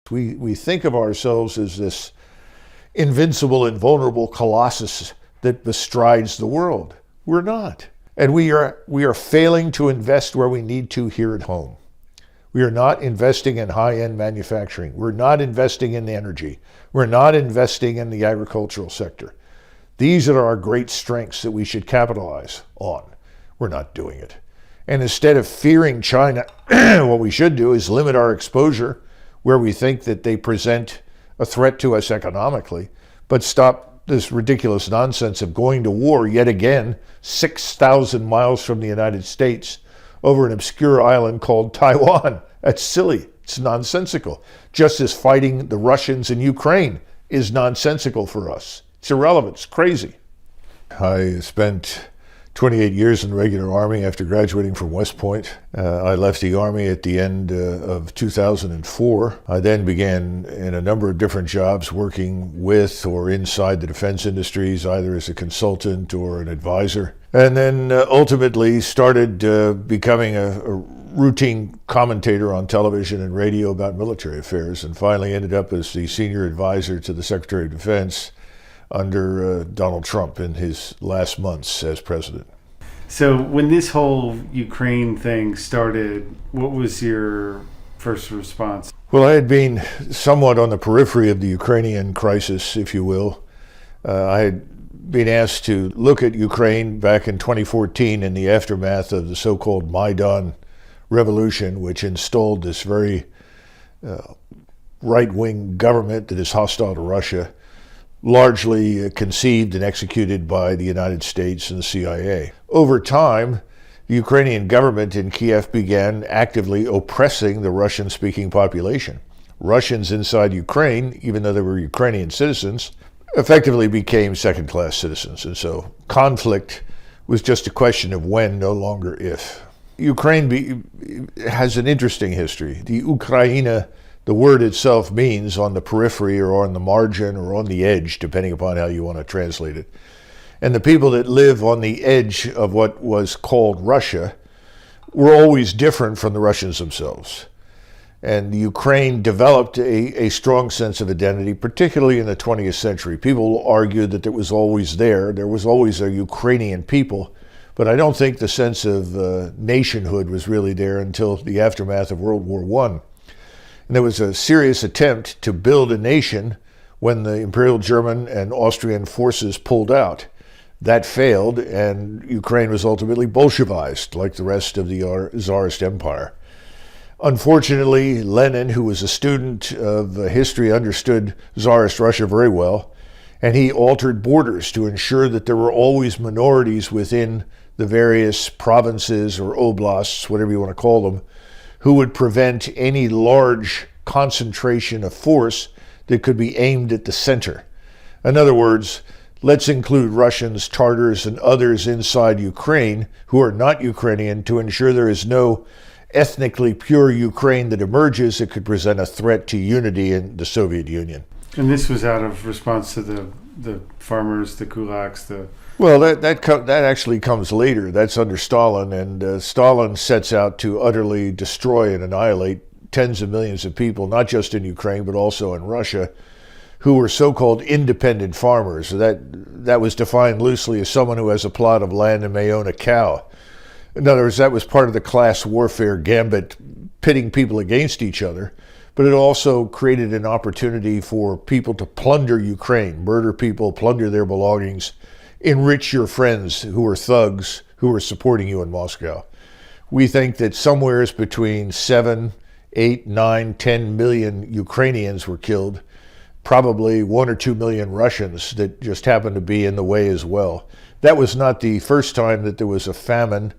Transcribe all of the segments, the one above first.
We think of ourselves as this invincible, invulnerable colossus that bestrides the world. We're not. And we are failing to invest where we need to here at home. We are not investing in high-end manufacturing. We're not investing in energy. We're not investing in the agricultural sector. These are our great strengths that we should capitalize on. We're not doing it. And instead of fearing China, what we should do is limit our exposure where we think that they present a threat to us economically, but stop this ridiculous nonsense of going to war yet again 6,000 miles from the United States over an obscure island called Taiwan. That's silly. It's nonsensical. Just as fighting the Russians in Ukraine is nonsensical for us. It's irrelevant. It's crazy. I spent 28 years in the regular Army after graduating from West Point. I left the Army at the end of 2004. I then began in a number of different jobs working with or inside the defense industries, either as a consultant or an advisor. And then ultimately started becoming a routine commentator on television and radio about military affairs, and finally ended up as the senior advisor to the Secretary of Defense under Donald Trump in his last months as president. So when this whole Ukraine thing started, what was your first response? Well, I had been somewhat on the periphery of the Ukrainian crisis, if you will. I had been asked to look at Ukraine back in 2014 in the aftermath of the so-called Maidan revolution, which installed this very right-wing government that is hostile to Russia, largely conceived and executed by the United States and the CIA. Over time, the Ukrainian government in Kiev began actively oppressing the Russian-speaking population. Russians inside Ukraine, even though they were Ukrainian citizens, effectively became second-class citizens. And so conflict was just a question of when, no longer if. Ukraine has an interesting history. The Ukraina, the word itself, means on the periphery or on the margin or on the edge, depending upon how you want to translate it. And the people that live on the edge of what was called Russia were always different from the Russians themselves. And Ukraine developed a strong sense of identity, particularly in the 20th century. People argue that it was always there. There was always a Ukrainian people. But I don't think the sense of nationhood was really there until the aftermath of World War I. And there was a serious attempt to build a nation when the Imperial German and Austrian forces pulled out. That failed, and Ukraine was ultimately Bolshevized, like the rest of the Tsarist Empire. Unfortunately, Lenin, who was a student of history, understood Tsarist Russia very well, and he altered borders to ensure that there were always minorities within the various provinces or oblasts, whatever you want to call them, who would prevent any large concentration of force that could be aimed at the center. In other words, let's include Russians, Tartars, and others inside Ukraine who are not Ukrainian to ensure there is no ethnically pure Ukraine that emerges that could present a threat to unity in the Soviet Union. And this was out of response to the farmers, the kulaks, Well, that actually comes later. That's under Stalin, and Stalin sets out to utterly destroy and annihilate tens of millions of people, not just in Ukraine, but also in Russia, who were so-called independent farmers. That was defined loosely as someone who has a plot of land and may own a cow. In other words, that was part of the class warfare gambit, pitting people against each other. But it also created an opportunity for people to plunder Ukraine, murder people, plunder their belongings, enrich your friends who are thugs who are supporting you in Moscow. We think that somewhere between 7, 8, 9, 10 million Ukrainians were killed, probably 1 or 2 million Russians that just happened to be in the way as well. That was not the first time that there was a famine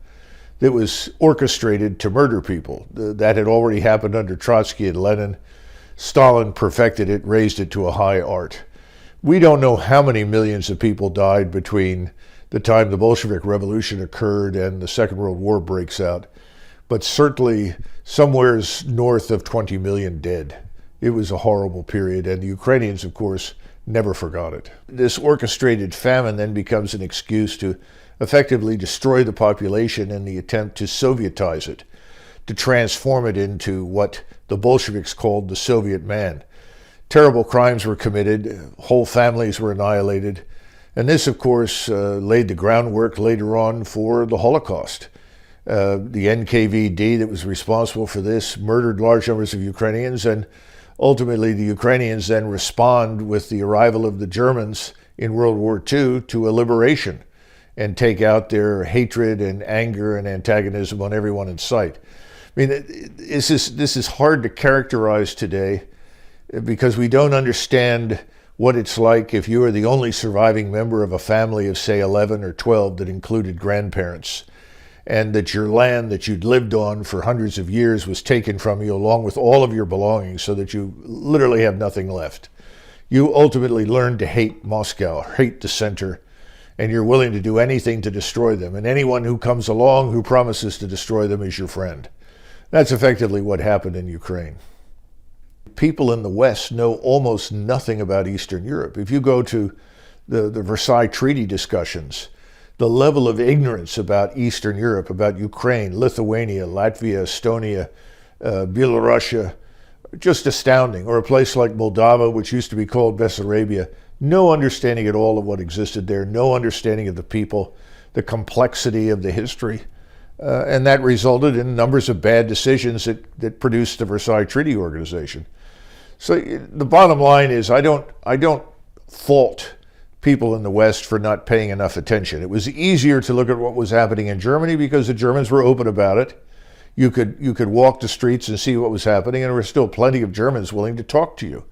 that was orchestrated to murder people. That had already happened under Trotsky and Lenin. Stalin perfected it, raised it to a high art. We don't know how many millions of people died between the time the Bolshevik Revolution occurred and the Second World War breaks out, but certainly somewhere north of 20 million dead. It was a horrible period, and the Ukrainians, of course, never forgot it. This orchestrated famine then becomes an excuse to effectively destroy the population in the attempt to Sovietize it, to transform it into what the Bolsheviks called the Soviet man. Terrible crimes were committed, whole families were annihilated, and this, of course, laid the groundwork later on for the Holocaust. The NKVD that was responsible for this murdered large numbers of Ukrainians, and ultimately the Ukrainians then respond with the arrival of the Germans in World War II to a liberation and take out their hatred and anger and antagonism on everyone in sight. I mean, this is hard to characterize today because we don't understand what it's like if you are the only surviving member of a family of, say, 11 or 12 that included grandparents, and that your land that you'd lived on for hundreds of years was taken from you along with all of your belongings so that you literally have nothing left. You ultimately learn to hate Moscow, hate the center, and you're willing to do anything to destroy them. And anyone who comes along who promises to destroy them is your friend. That's effectively what happened in Ukraine. People in the West know almost nothing about Eastern Europe. If you go to the Versailles Treaty discussions, the level of ignorance about Eastern Europe, about Ukraine, Lithuania, Latvia, Estonia, Belarusia, just astounding. Or a place like Moldova, which used to be called Bessarabia, no understanding at all of what existed there, no understanding of the people, the complexity of the history. And that resulted in numbers of bad decisions that produced the Versailles Treaty Organization. So the bottom line is I don't fault people in the West for not paying enough attention. It was easier to look at what was happening in Germany because the Germans were open about it. You could walk the streets and see what was happening, and there were still plenty of Germans willing to talk to you.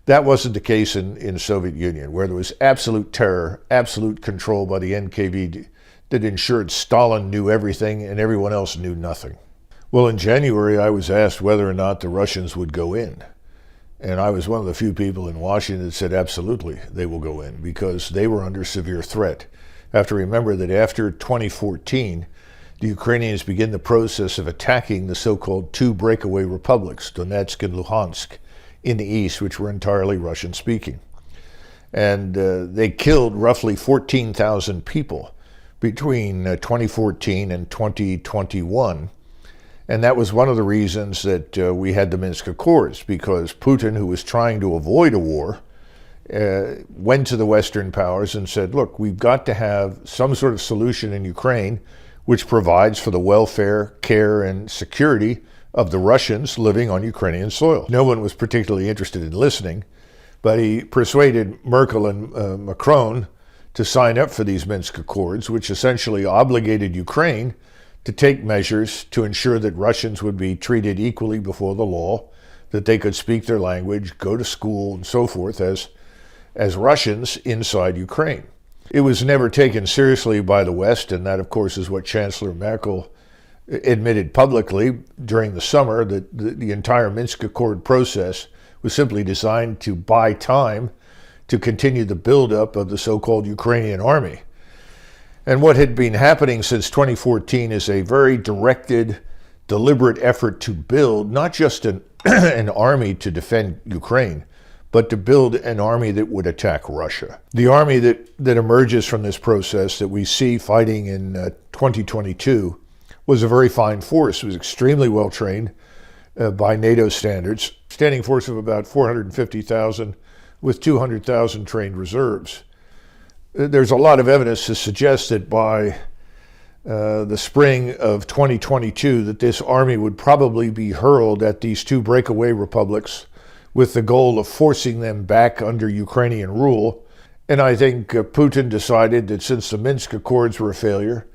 That wasn't the case in the Soviet Union, where there was absolute terror, absolute control by the NKVD that ensured Stalin knew everything and everyone else knew nothing. Well, in January, I was asked whether or not the Russians would go in. And I was one of the few people in Washington that said absolutely they will go in because they were under severe threat. You have to remember that after 2014, the Ukrainians began the process of attacking the so-called two breakaway republics, Donetsk and Luhansk, in the east, which were entirely Russian-speaking. And they killed roughly 14,000 people between 2014 and 2021. And that was one of the reasons that we had the Minsk Accords, because Putin, who was trying to avoid a war, went to the Western powers and said, look, we've got to have some sort of solution in Ukraine which provides for the welfare, care, and security of the Russians living on Ukrainian soil. No one was particularly interested in listening, but he persuaded Merkel and Macron to sign up for these Minsk Accords, which essentially obligated Ukraine to take measures to ensure that Russians would be treated equally before the law, that they could speak their language, go to school, and so forth as Russians inside Ukraine. It was never taken seriously by the West, and that, of course, is what Chancellor Merkel admitted publicly during the summer, that the entire Minsk Accord process was simply designed to buy time to continue the buildup of the so-called Ukrainian army. And what had been happening since 2014 is a very directed, deliberate effort to build not just an army to defend Ukraine, but to build an army that would attack Russia. The army that emerges from this process that we see fighting in 2022 was a very fine force. It was extremely well trained by NATO standards, standing force of about 450,000 with 200,000 trained reserves. There's a lot of evidence to suggest that by the spring of 2022 that this army would probably be hurled at these two breakaway republics with the goal of forcing them back under Ukrainian rule. And I think Putin decided that since the Minsk Accords were a failure,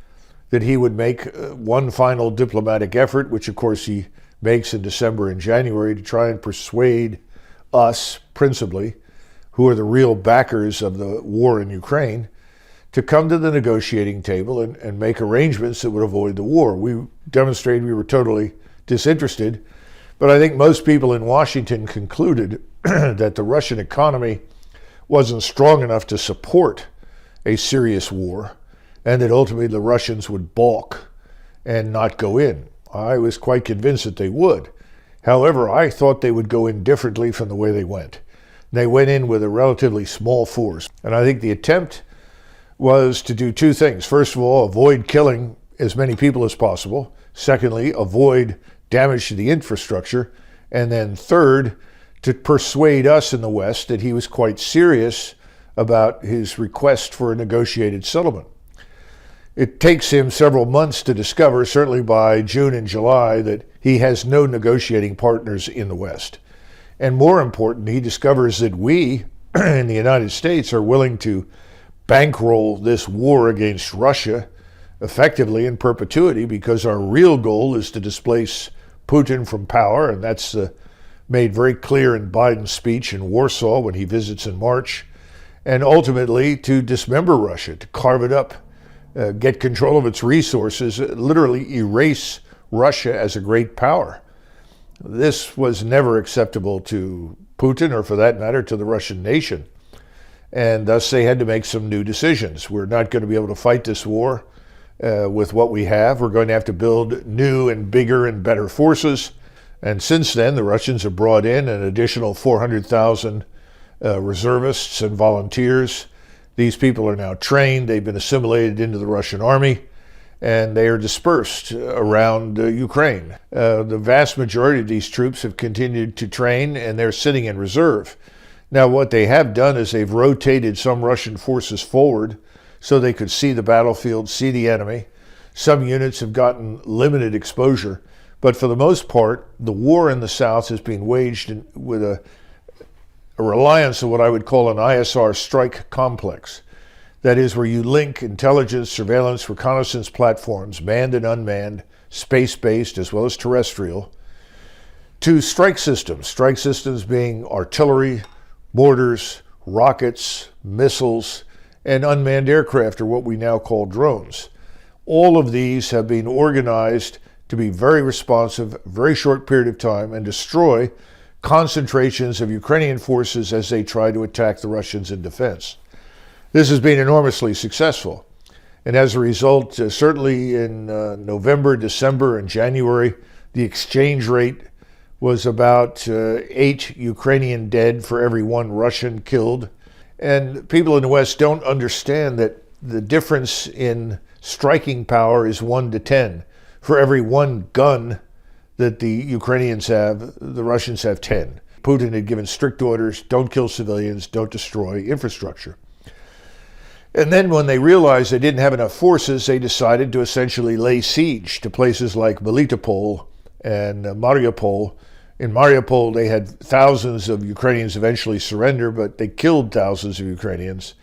that he would make one final diplomatic effort, which of course he makes in December and January, to try and persuade us, principally, who are the real backers of the war in Ukraine, to come to the negotiating table and make arrangements that would avoid the war. We demonstrated we were totally disinterested, but I think most people in Washington concluded that the Russian economy wasn't strong enough to support a serious war, and that ultimately the Russians would balk and not go in. I was quite convinced that they would. However, I thought they would go in differently from the way they went. They went in with a relatively small force. And I think the attempt was to do two things. First of all, avoid killing as many people as possible. Secondly, avoid damage to the infrastructure, and then third, to persuade us in the West that he was quite serious about his request for a negotiated settlement. It takes him several months to discover, certainly by June and July, that he has no negotiating partners in the West. And more important, he discovers that we in the United States are willing to bankroll this war against Russia effectively in perpetuity, because our real goal is to displace Putin from power, and that's made very clear in Biden's speech in Warsaw when he visits in March, and ultimately to dismember Russia, to carve it up, get control of its resources, literally erase Russia as a great power. This was never acceptable to Putin, or for that matter, to the Russian nation. And thus they had to make some new decisions. We're not going to be able to fight this war with what we have. We're going to have to build new and bigger and better forces. And since then, the Russians have brought in an additional 400,000 reservists and volunteers. These people are now trained. They've been assimilated into the Russian army, and they are dispersed around Ukraine. The vast majority of these troops have continued to train, and they're sitting in reserve. Now, what they have done is they've rotated some Russian forces forward so they could see the battlefield, see the enemy. Some units have gotten limited exposure, but for the most part, the war in the South has been waged with a reliance on what I would call an ISR strike complex. That is, where you link intelligence, surveillance, reconnaissance platforms, manned and unmanned, space-based as well as terrestrial, to strike systems being artillery, mortars, rockets, missiles, and unmanned aircraft, or what we now call drones. All of these have been organized to be very responsive, very short period of time, and destroy concentrations of Ukrainian forces as they try to attack the Russians in defense. This has been enormously successful. And as a result, certainly in November, December, and January, the exchange rate was about 8 Ukrainian dead for every 1 Russian killed. And people in the West don't understand that the difference in striking power is 1 to 10. For every 1 gun that the Ukrainians have, the Russians have 10. Putin had given strict orders: don't kill civilians, don't destroy infrastructure. And then when they realized they didn't have enough forces, they decided to essentially lay siege to places like Melitopol and Mariupol. In Mariupol, they had thousands of Ukrainians eventually surrender, but they killed thousands of Ukrainians.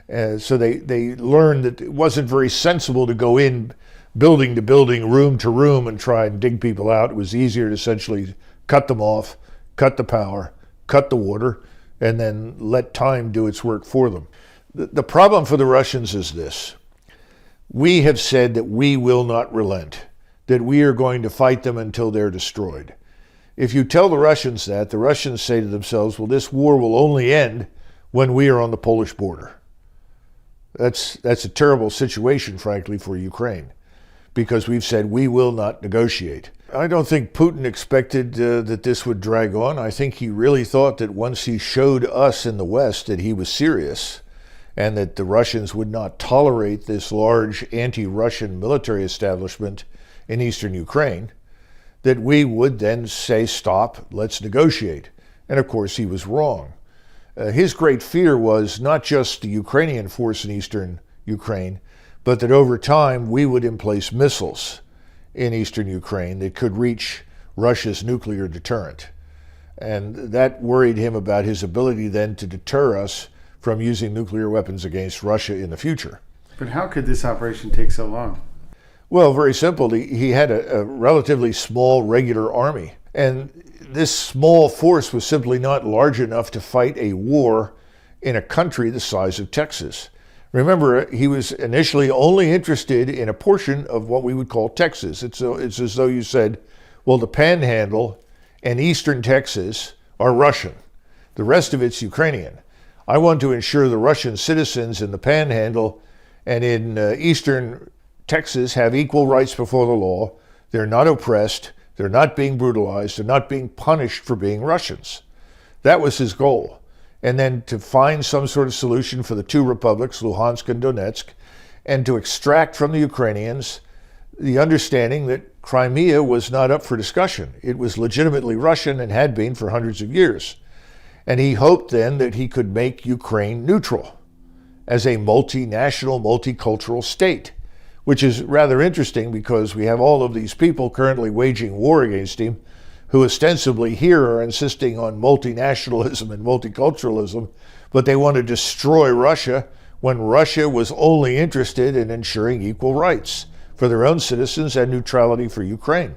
So they learned that it wasn't very sensible to go in building to building, room to room, and try and dig people out. It was easier to essentially cut them off, cut the power, cut the water, and then let time do its work for them. The problem for the Russians is this. We have said that we will not relent, that we are going to fight them until they're destroyed. If you tell the Russians that, the Russians say to themselves, well, this war will only end when we are on the Polish border. That's a terrible situation, frankly, for Ukraine, because we've said we will not negotiate. I don't think Putin expected that this would drag on. I think he really thought that once he showed us in the West that he was serious and that the Russians would not tolerate this large anti-Russian military establishment in eastern Ukraine, that we would then say, stop, let's negotiate. And of course, he was wrong. His great fear was not just the Ukrainian force in eastern Ukraine, but that over time we would emplace missiles in eastern Ukraine that could reach Russia's nuclear deterrent. And that worried him about his ability then to deter us from using nuclear weapons against Russia in the future. But how could this operation take so long? Well, very simple. He had a relatively small regular army, and this small force was simply not large enough to fight a war in a country the size of Texas. Remember, he was initially only interested in a portion of what we would call Texas. It's as though you said, well, the Panhandle and eastern Texas are Russian. The rest of it's Ukrainian. I want to ensure the Russian citizens in the Panhandle and in eastern Texas have equal rights before the law. They're not oppressed. They're not being brutalized. They're not being punished for being Russians. That was his goal. And then to find some sort of solution for the 2 republics, Luhansk and Donetsk, and to extract from the Ukrainians the understanding that Crimea was not up for discussion. It was legitimately Russian and had been for hundreds of years. And he hoped then that he could make Ukraine neutral as a multinational, multicultural state, which is rather interesting because we have all of these people currently waging war against him who ostensibly here are insisting on multinationalism and multiculturalism, but they want to destroy Russia when Russia was only interested in ensuring equal rights for their own citizens and neutrality for Ukraine.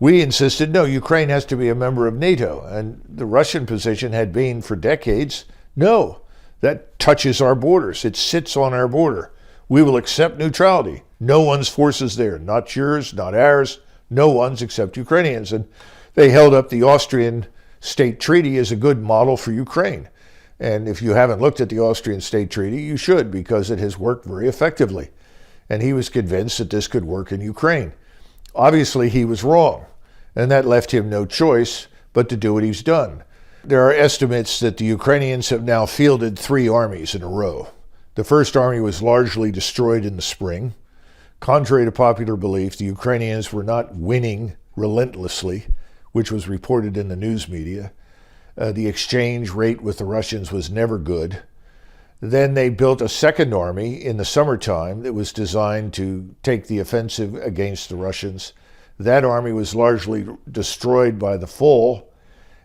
We insisted, no, Ukraine has to be a member of NATO, and the Russian position had been for decades, no, that touches our borders, it sits on our border. We will accept neutrality. No one's forces there, not yours, not ours, no one's except Ukrainians. And they held up the Austrian State Treaty as a good model for Ukraine. And if you haven't looked at the Austrian State Treaty, you should, because it has worked very effectively. And he was convinced that this could work in Ukraine. Obviously, he was wrong, and that left him no choice but to do what he's done. There are estimates that the Ukrainians have now fielded 3 armies in a row. The first army was largely destroyed in the spring. Contrary to popular belief, the Ukrainians were not winning relentlessly, which was reported in the news media. The exchange rate with the Russians was never good. Then they built a second army in the summertime that was designed to take the offensive against the Russians. That army was largely destroyed by the fall.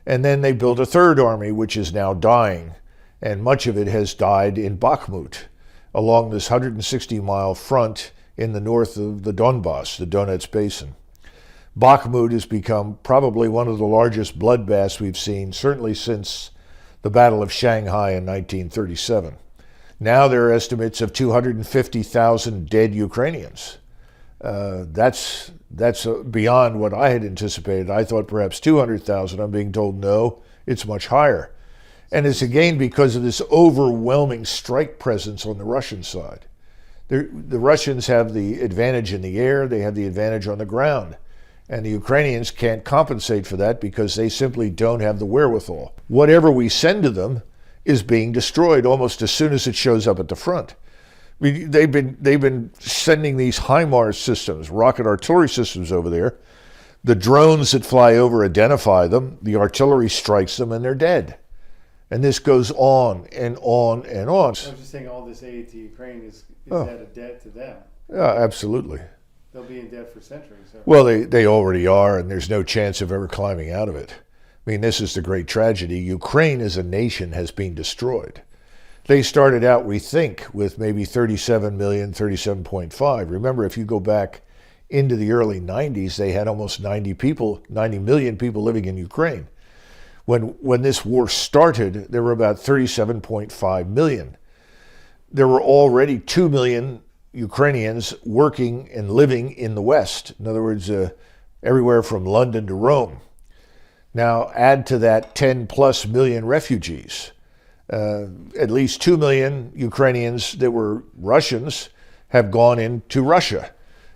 And then they built a third army, which is now dying. And much of it has died in Bakhmut, along this 160-mile front in the north of the Donbass, the Donetsk Basin. Bakhmut has become probably one of the largest bloodbaths we've seen, certainly since the Battle of Shanghai in 1937. Now there are estimates of 250,000 dead Ukrainians. That's beyond what I had anticipated. I thought perhaps 200,000. I'm being told no, it's much higher. And it's again because of this overwhelming strike presence on the Russian side. The Russians have the advantage in the air, they have the advantage on the ground. And the Ukrainians can't compensate for that because they simply don't have the wherewithal. Whatever we send to them is being destroyed almost as soon as it shows up at the front. I mean, they've been sending these HIMARS systems, rocket artillery systems over there. The drones that fly over identify them, the artillery strikes them, and they're dead. And this goes on and on and on. I was just saying all this aid to Ukraine is that a debt to them? Yeah, absolutely. They'll be in debt for centuries. So. Well, they already are, and there's no chance of ever climbing out of it. I mean, this is the great tragedy. Ukraine as a nation has been destroyed. They started out, we think, with maybe 37 million, 37.5. Remember, if you go back into the early 90s, they had almost 90 million people living in Ukraine. When this war started, there were about 37.5 million. There were already 2 million Ukrainians working and living in the West. In other words, everywhere from London to Rome. Now add to that 10 plus million refugees. At least 2 million Ukrainians that were Russians have gone into Russia.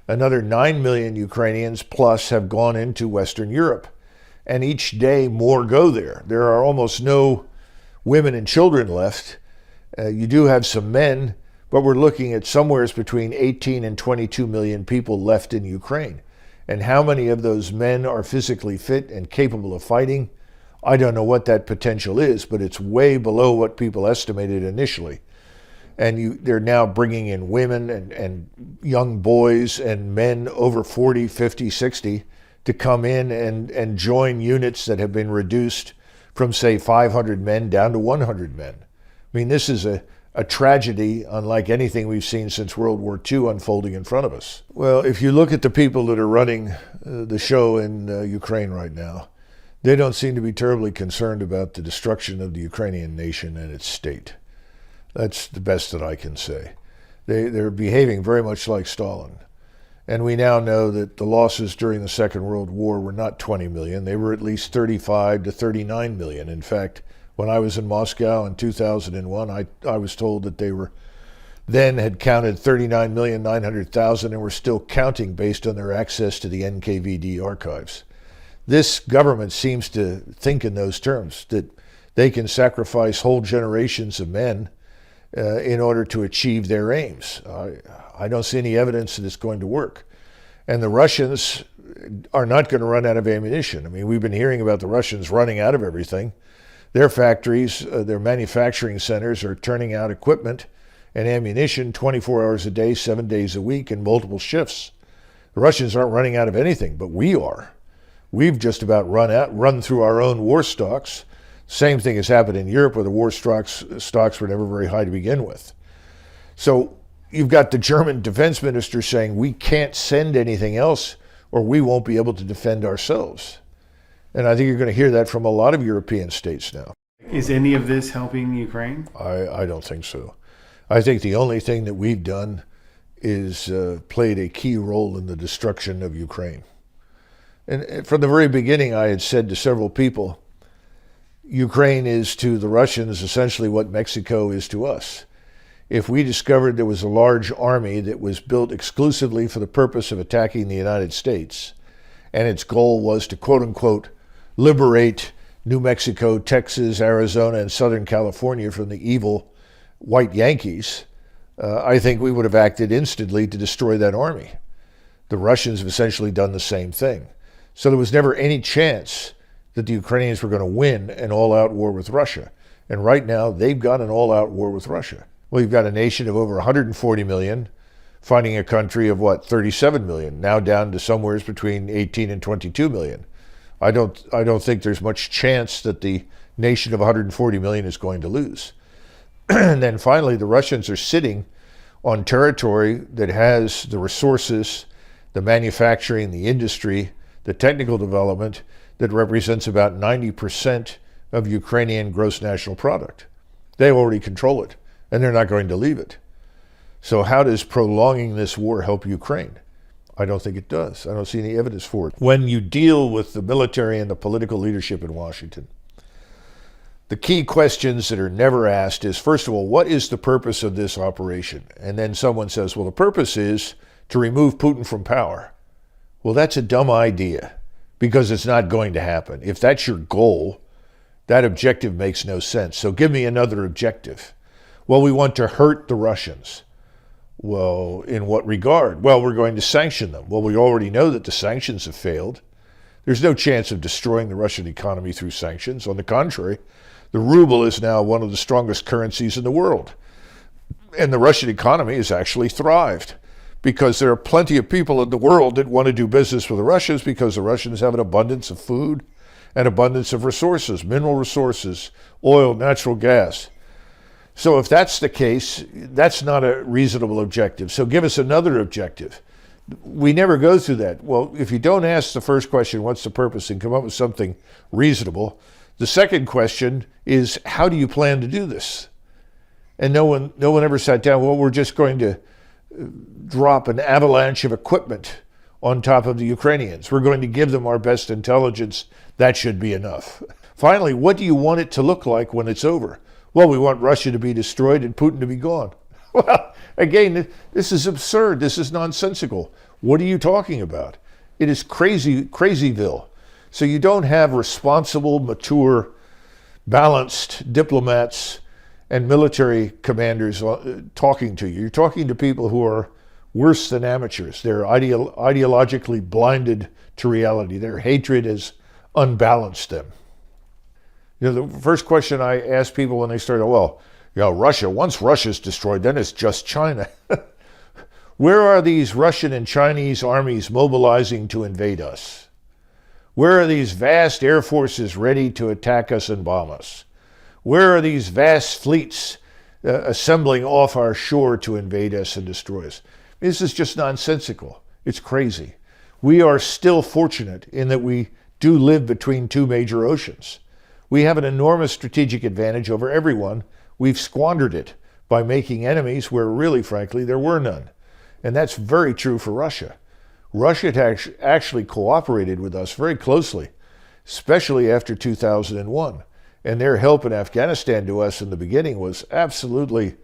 Another 9 million Ukrainians plus have gone into Western Europe. And each day more go there. There are almost no women and children left. You do have some men, but we're looking at somewhere between 18 and 22 million people left in Ukraine. And how many of those men are physically fit and capable of fighting? I don't know what that potential is, but it's way below what people estimated initially. And they're now bringing in women and young boys and men over 40, 50, 60 to come in and join units that have been reduced from, say, 500 men down to 100 men. I mean, this is a tragedy unlike anything we've seen since World War II unfolding in front of us. Well, if you look at the people that are running the show in Ukraine right now, they don't seem to be terribly concerned about the destruction of the Ukrainian nation and its state. That's the best that I can say. They're behaving very much like Stalin. And we now know that the losses during the Second World War were not 20 million. They were at least 35 to 39 million. In fact, when I was in Moscow in 2001, I was told that they had counted 39,900,000 and were still counting based on their access to the NKVD archives. This government seems to think in those terms, that they can sacrifice whole generations of men in order to achieve their aims. I don't see any evidence that it's going to work. And the Russians are not going to run out of ammunition. I mean, we've been hearing about the Russians running out of everything. Their factories, their manufacturing centers are turning out equipment and ammunition 24 hours a day, 7 days a week, in multiple shifts. The Russians aren't running out of anything, but we are. We've just about run through our own war stocks. Same thing has happened in Europe, where the war stocks were never very high to begin with. So you've got the German defense minister saying we can't send anything else or we won't be able to defend ourselves. And I think you're going to hear that from a lot of European states now. Is any of this helping Ukraine? I don't think so. I think the only thing that we've done is played a key role in the destruction of Ukraine. And from the very beginning, I had said to several people, Ukraine is to the Russians essentially what Mexico is to us. If we discovered there was a large army that was built exclusively for the purpose of attacking the United States, and its goal was to, quote unquote, liberate New Mexico, Texas, Arizona, and Southern California from the evil white Yankees, I think we would have acted instantly to destroy that army. The Russians have essentially done the same thing. So there was never any chance that the Ukrainians were going to win an all-out war with Russia. And right now, they've got an all-out war with Russia. Well, you've got a nation of over 140 million fighting a country of, 37 million, now down to somewhere between 18 and 22 million. I don't think there's much chance that the nation of 140 million is going to lose. And then finally, the Russians are sitting on territory that has the resources, the manufacturing, the industry, the technical development that represents about 90% of Ukrainian gross national product. They already control it, and they're not going to leave it. So how does prolonging this war help Ukraine? I don't think it does. I don't see any evidence for it. When you deal with the military and the political leadership in Washington, the key questions that are never asked is, first of all, what is the purpose of this operation? And then someone says, well, the purpose is to remove Putin from power. Well, that's a dumb idea because it's not going to happen. If that's your goal, that objective makes no sense. So give me another objective. Well, we want to hurt the Russians. Well, in what regard? Well, we're going to sanction them. Well, we already know that the sanctions have failed. There's no chance of destroying the Russian economy through sanctions. On the contrary, the ruble is now one of the strongest currencies in the world. And the Russian economy has actually thrived because there are plenty of people in the world that want to do business with the Russians because the Russians have an abundance of food and abundance of resources, mineral resources, oil, natural gas. So if that's the case, that's not a reasonable objective. So give us another objective. We never go through that. Well, if you don't ask the first question, what's the purpose, and come up with something reasonable, the second question is, how do you plan to do this? And no one ever sat down, well, we're just going to drop an avalanche of equipment on top of the Ukrainians. We're going to give them our best intelligence. That should be enough. Finally, what do you want it to look like when it's over? Well, we want Russia to be destroyed and Putin to be gone. Well, again, this is absurd. This is nonsensical. What are you talking about? It is crazyville. So you don't have responsible, mature, balanced diplomats and military commanders talking to you. You're talking to people who are worse than amateurs. They're ideologically blinded to reality. Their hatred has unbalanced them. You know, the first question I ask people when they start, Russia, once Russia's destroyed, then it's just China. Where are these Russian and Chinese armies mobilizing to invade us? Where are these vast air forces ready to attack us and bomb us? Where are these vast fleets assembling off our shore to invade us and destroy us? This is just nonsensical. It's crazy. We are still fortunate in that we do live between two major oceans. We have an enormous strategic advantage over everyone. We've squandered it by making enemies where really, frankly, there were none. And that's very true for Russia. Russia had actually cooperated with us very closely, especially after 2001. And their help in Afghanistan to us in the beginning was absolutely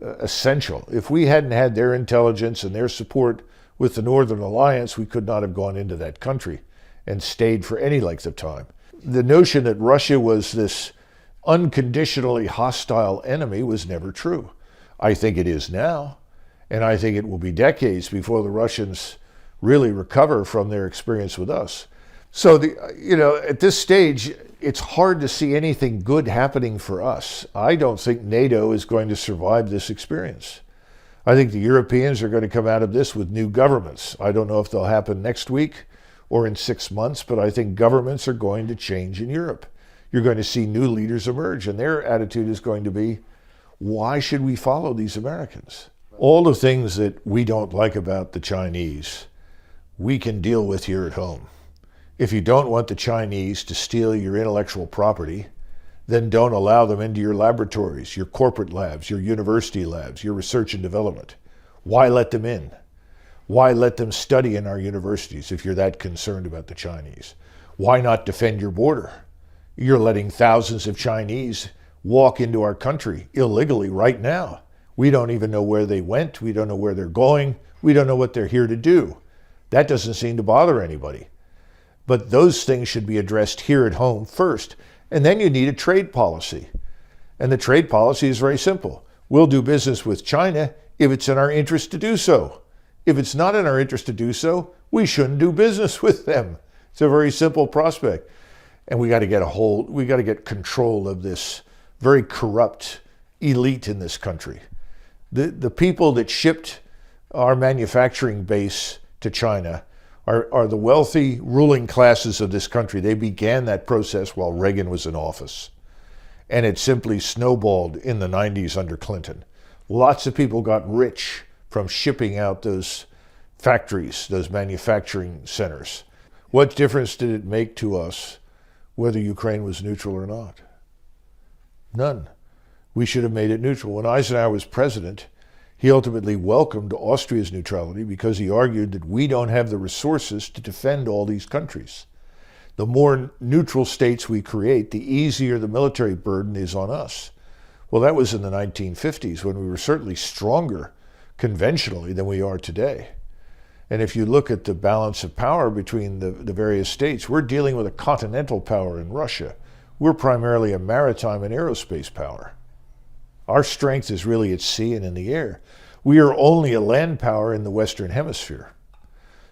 essential. If we hadn't had their intelligence and their support with the Northern Alliance, we could not have gone into that country and stayed for any length of time. The notion that Russia was this unconditionally hostile enemy was never true. I think it is now, and I think it will be decades before the Russians really recover from their experience with us. So, at this stage, it's hard to see anything good happening for us. I don't think NATO is going to survive this experience. I think the Europeans are going to come out of this with new governments. I don't know if they'll happen next week or in 6 months, but I think governments are going to change in Europe. You're going to see new leaders emerge, and their attitude is going to be, why should we follow these Americans? All the things that we don't like about the Chinese, we can deal with here at home. If you don't want the Chinese to steal your intellectual property, then don't allow them into your laboratories, your corporate labs, your university labs, your research and development. Why let them in? Why let them study in our universities if you're that concerned about the Chinese? Why not defend your border? You're letting thousands of Chinese walk into our country illegally right now. We don't even know where they went. We don't know where they're going. We don't know what they're here to do. That doesn't seem to bother anybody. But those things should be addressed here at home first. And then you need a trade policy. And the trade policy is very simple. We'll do business with China if it's in our interest to do so. If it's not in our interest to do so, we shouldn't do business with them. It's a very simple prospect. And we got to get control of this very corrupt elite in this country. The people that shipped our manufacturing base to China are the wealthy ruling classes of this country. They began that process while Reagan was in office. And it simply snowballed in the 90s under Clinton. Lots of people got rich from shipping out those factories, those manufacturing centers. What difference did it make to us whether Ukraine was neutral or not? None. We should have made it neutral. When Eisenhower was president, he ultimately welcomed Austria's neutrality because he argued that we don't have the resources to defend all these countries. The more neutral states we create, the easier the military burden is on us. Well, that was in the 1950s when we were certainly stronger conventionally than we are today. And if you look at the balance of power between the various states, we're dealing with a continental power in Russia. We're primarily a maritime and aerospace power. Our strength is really at sea and in the air. We are only a land power in the Western Hemisphere.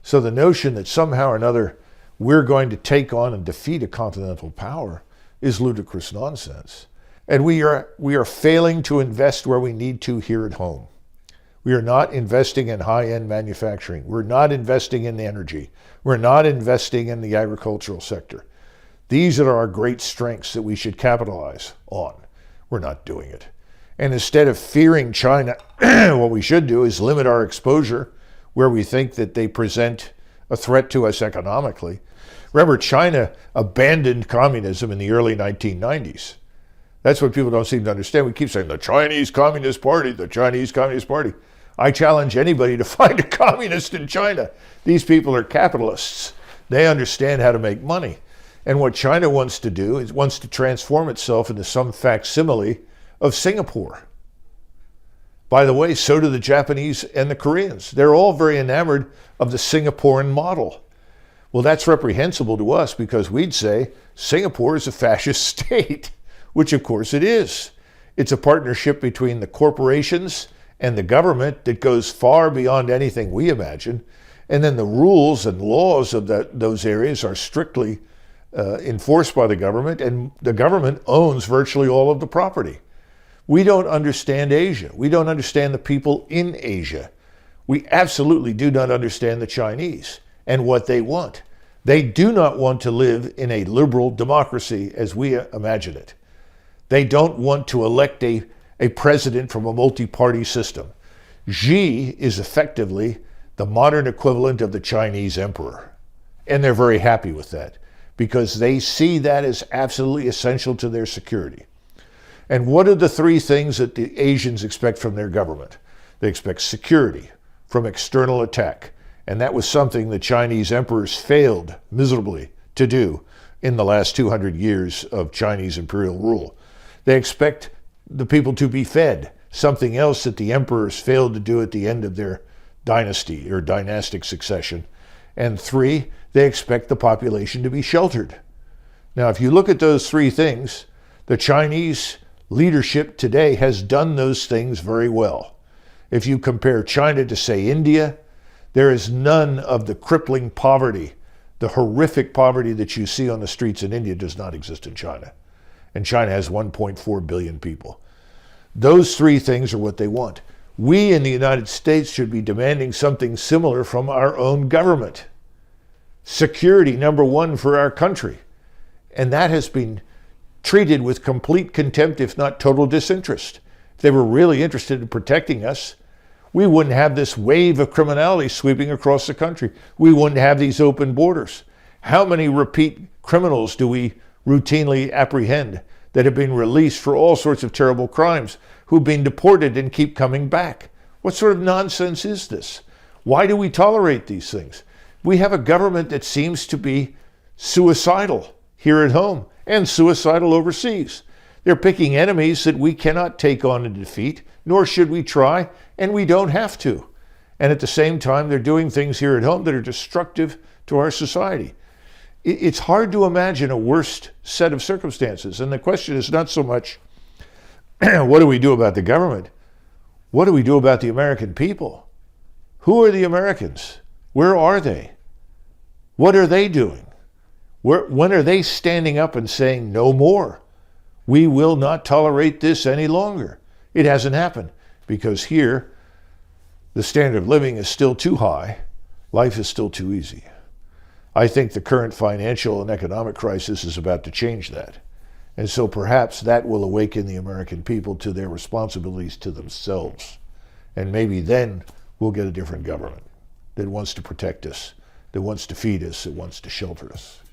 So the notion that somehow or another we're going to take on and defeat a continental power is ludicrous nonsense. And we are failing to invest where we need to here at home. We are not investing in high-end manufacturing. We're not investing in energy. We're not investing in the agricultural sector. These are our great strengths that we should capitalize on. We're not doing it. And instead of fearing China, what we should do is limit our exposure where we think that they present a threat to us economically. Remember, China abandoned communism in the early 1990s. That's what people don't seem to understand. We keep saying the Chinese Communist Party, the Chinese Communist Party. I challenge anybody to find a communist in China. These people are capitalists. They understand how to make money. And what China wants to do is wants to transform itself into some facsimile of Singapore. By the way, so do the Japanese and the Koreans. They're all very enamored of the Singaporean model. Well, that's reprehensible to us because we'd say Singapore is a fascist state, which of course it is. It's a partnership between the corporations and the government that goes far beyond anything we imagine. And then the rules and laws of those areas are strictly enforced by the government, and the government owns virtually all of the property. We don't understand Asia. We don't understand the people in Asia. We absolutely do not understand the Chinese and what they want. They do not want to live in a liberal democracy as we imagine it. They don't want to elect a president from a multi-party system. Xi is effectively the modern equivalent of the Chinese emperor. And they're very happy with that because they see that as absolutely essential to their security. And what are the three things that the Asians expect from their government? They expect security from external attack. And that was something the Chinese emperors failed miserably to do in the last 200 years of Chinese imperial rule. They expect the people to be fed, something else that the emperors failed to do at the end of their dynasty or dynastic succession. And three, they expect the population to be sheltered. Now, if you look at those three things, the Chinese leadership today has done those things very well. If you compare China to, say, India, There is none of the crippling poverty, the horrific poverty that you see on the streets in India does not exist in China. And China has 1.4 billion people. Those three things are what they want. We in the United States should be demanding something similar from our own government. Security, number one, for our country. And that has been treated with complete contempt, if not total disinterest. If they were really interested in protecting us, we wouldn't have this wave of criminality sweeping across the country. We wouldn't have these open borders. How many repeat criminals do we routinely apprehend that have been released for all sorts of terrible crimes, who've been deported and keep coming back? What sort of nonsense is this? Why do we tolerate these things? We have a government that seems to be suicidal here at home and suicidal overseas. They're picking enemies that we cannot take on and defeat, nor should we try, and we don't have to. And at the same time, they're doing things here at home that are destructive to our society. It's hard to imagine a worse set of circumstances. And the question is not so much, what do we do about the government? What do we do about the American people? Who are the Americans? Where are they? What are they doing? When are they standing up and saying, no more? We will not tolerate this any longer. It hasn't happened because here, the standard of living is still too high. Life is still too easy. I think the current financial and economic crisis is about to change that. And so perhaps that will awaken the American people to their responsibilities to themselves. And maybe then we'll get a different government that wants to protect us, that wants to feed us, that wants to shelter us.